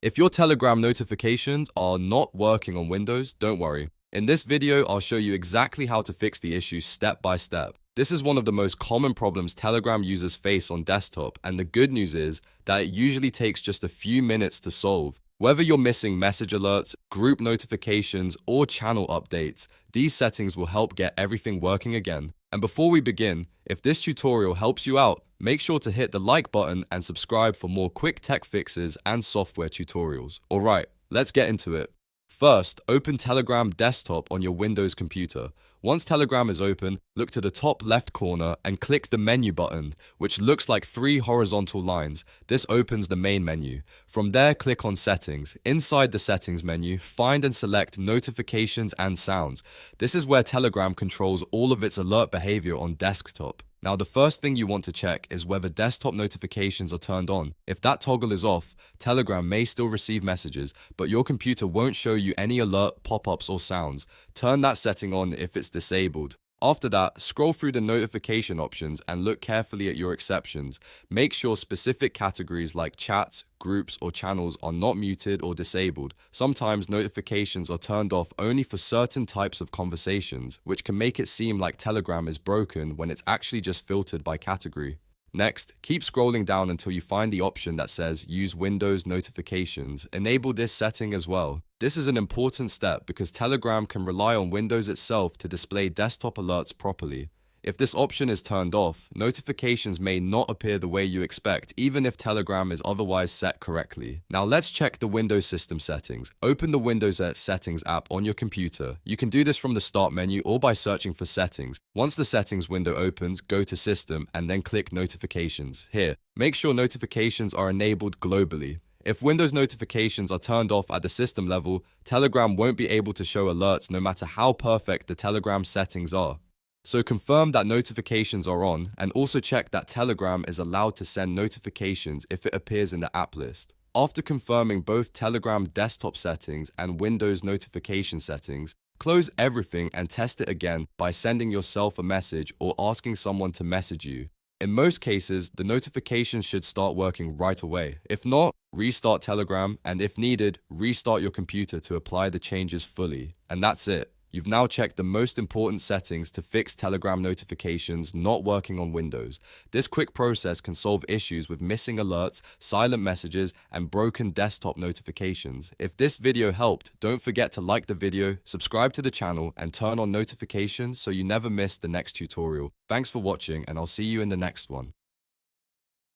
If your Telegram notifications are not working on Windows, don't worry. In this video, I'll show you exactly how to fix the issue step by step. This is one of the most common problems Telegram users face on desktop, and the good news is that it usually takes just a few minutes to solve. Whether you're missing message alerts, group notifications, or channel updates, these settings will help get everything working again. And before we begin, if this tutorial helps you out, make sure to hit the like button and subscribe for more quick tech fixes and software tutorials. Alright, let's get into it. First, open Telegram desktop on your Windows computer. Once Telegram is open, look to the top left corner and click the menu button, which looks like 3 horizontal lines. This opens the main menu. From there, click on Settings. Inside the Settings menu, find and select Notifications and Sounds. This is where Telegram controls all of its alert behavior on desktop. Now, the first thing you want to check is whether desktop notifications are turned on. If that toggle is off, Telegram may still receive messages, but your computer won't show you any alert, pop-ups, or sounds. Turn that setting on if it's disabled. After that, scroll through the notification options and look carefully at your exceptions. Make sure specific categories like chats, groups, or channels are not muted or disabled. Sometimes notifications are turned off only for certain types of conversations, which can make it seem like Telegram is broken when it's actually just filtered by category. Next, keep scrolling down until you find the option that says Use Windows Notifications. Enable this setting as well. This is an important step because Telegram can rely on Windows itself to display desktop alerts properly. If this option is turned off, notifications may not appear the way you expect, even if Telegram is otherwise set correctly. Now let's check the Windows system settings. Open the Windows Settings app on your computer. You can do this from the Start menu or by searching for Settings. Once the Settings window opens, go to System and then click Notifications. Here, make sure notifications are enabled globally. If Windows notifications are turned off at the system level, Telegram won't be able to show alerts no matter how perfect the Telegram settings are. So confirm that notifications are on, and also check that Telegram is allowed to send notifications if it appears in the app list. After confirming both Telegram desktop settings and Windows notification settings, close everything and test it again by sending yourself a message or asking someone to message you. In most cases, the notifications should start working right away. If not, restart Telegram, and if needed, restart your computer to apply the changes fully. And that's it. You've now checked the most important settings to fix Telegram notifications not working on Windows. This quick process can solve issues with missing alerts, silent messages, and broken desktop notifications. If this video helped, don't forget to like the video, subscribe to the channel, and turn on notifications so you never miss the next tutorial. Thanks for watching, and I'll see you in the next one.